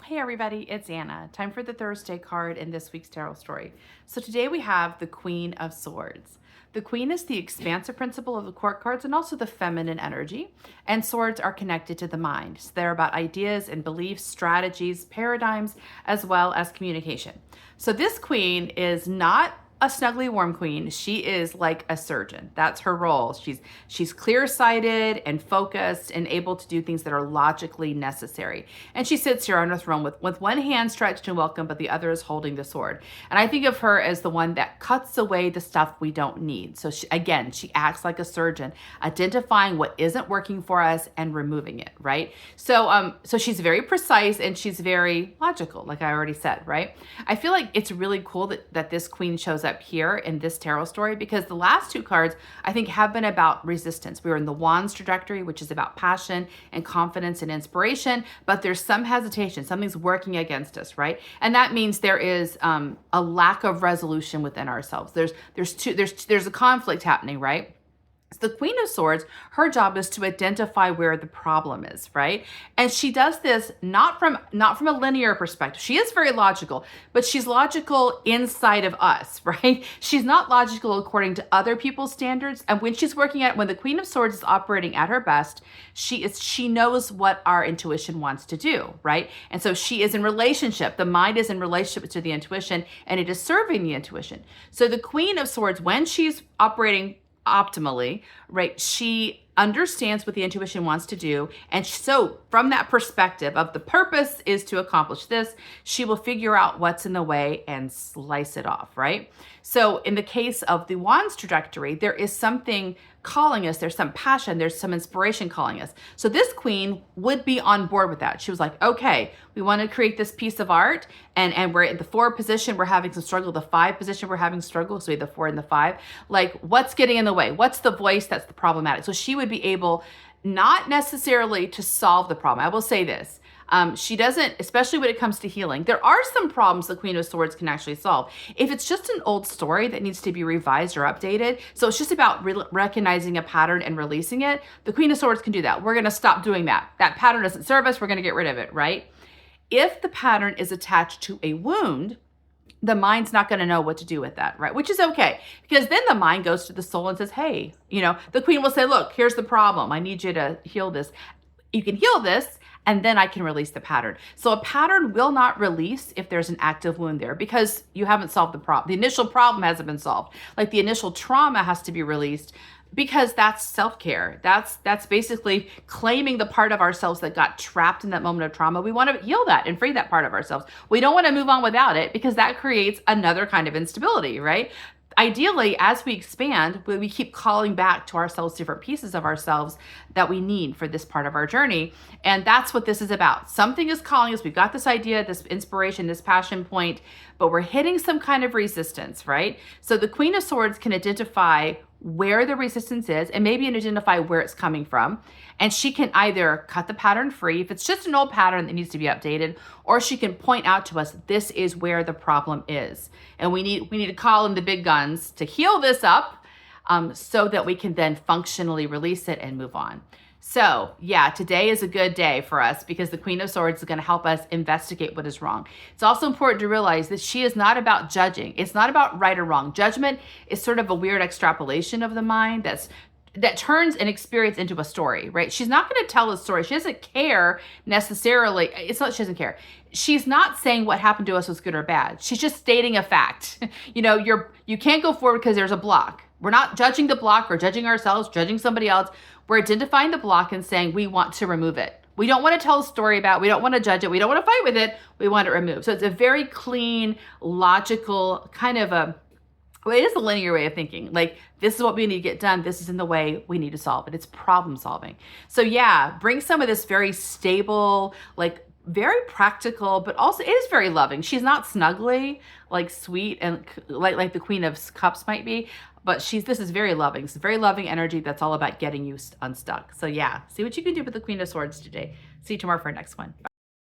Hey everybody, it's Anna. Time for the Thursday card in this week's tarot story. So today we have the Queen of Swords. The Queen is the expansive principle of the court cards and also the feminine energy. And swords are connected to the mind. So they're about ideas and beliefs, strategies, paradigms, as well as communication. So this queen is not a snuggly warm queen. She is like a surgeon. That's her role. She's clear-sighted and focused and able to do things that are logically necessary. And she sits here on her throne with one hand stretched in welcome, but the other is holding the sword. And I think of her as the one that cuts away the stuff we don't need. So she acts like a surgeon, identifying what isn't working for us and removing it, right? So she's very precise and she's very logical, like I already said, right? I feel like it's really cool that this queen shows up here in this tarot story, because the last two cards I think have been about resistance. We were in the Wands trajectory, which is about passion and confidence and inspiration, but there's some hesitation. Something's working against us, right? And that means there is a lack of resolution within ourselves. There's a conflict happening, right? So the Queen of Swords, her job is to identify where the problem is, right? And she does this not from a linear perspective. She is very logical, but she's logical inside of us, right? She's not logical according to other people's standards. And when the Queen of Swords is operating at her best, she knows what our intuition wants to do, right? And so she is in relationship. The mind is in relationship to the intuition, and it is serving the intuition. So the Queen of Swords, when she's operating optimally, right, she understands what the intuition wants to do. And so from that perspective of the purpose is to accomplish this, she will figure out what's in the way and slice it off, right? So in the case of the Wands trajectory, there is something calling us. There's some passion. There's some inspiration calling us. So this queen would be on board with that. She was like, okay, we want to create this piece of art, and we're in the 4 position. We're having some struggle. The 5 position, we're having struggle. So we have the 4 and the 5. Like, what's getting in the way? What's the voice that's the problematic? So she would be able not necessarily to solve the problem. I will say this. She doesn't, especially when it comes to healing. There are some problems the Queen of Swords can actually solve. If it's just an old story that needs to be revised or updated, so it's just about recognizing a pattern and releasing it, the Queen of Swords can do that. We're going to stop doing that. That pattern doesn't serve us. We're going to get rid of it, right? If the pattern is attached to a wound, the mind's not going to know what to do with that, right? Which is okay, because then the mind goes to the soul and says, hey, the queen will say, look, here's the problem. I need you to heal this. You can heal this, and then I can release the pattern. So a pattern will not release if there's an active wound there, because you haven't solved the problem. The initial problem hasn't been solved. Like the initial trauma has to be released, because that's self-care. That's basically claiming the part of ourselves that got trapped in that moment of trauma. We want to heal that and free that part of ourselves. We don't want to move on without it, because that creates another kind of instability, right? Ideally, as we expand, we keep calling back to ourselves different pieces of ourselves that we need for this part of our journey. And that's what this is about. Something is calling us. We've got this idea, this inspiration, this passion point, but we're hitting some kind of resistance, right? So the Queen of Swords can identify where the resistance is and maybe identify where it's coming from. And she can either cut the pattern free if it's just an old pattern that needs to be updated, or she can point out to us, this is where the problem is. And we need to call in the big guns to heal this up, so that we can then functionally release it and move on. So yeah, today is a good day for us, because the Queen of Swords is going to help us investigate what is wrong. It's also important to realize that she is not about judging. It's not about right or wrong. Judgment is sort of a weird extrapolation of the mind that turns an experience into a story, right? She's not going to tell a story. She doesn't care necessarily. It's not she doesn't care. She's not saying what happened to us was good or bad. She's just stating a fact. You can't go forward because there's a block. We're not judging the block or judging ourselves, judging somebody else. We're identifying the block and saying we want to remove it. We don't want to tell a story about it. We don't want to judge it. We don't want to fight with it. We want it removed. So it's a very clean, logical kind of it is a linear way of thinking. Like, this is what we need to get done. This is in the way we need to solve it. It's problem solving. So yeah, bring some of this very stable, like very practical, but also it is very loving. She's not snuggly, like sweet and like the Queen of Cups might be, but this is very loving. It's very loving energy that's all about getting you unstuck. So yeah, see what you can do with the Queen of Swords today. See you tomorrow for our next one. Bye.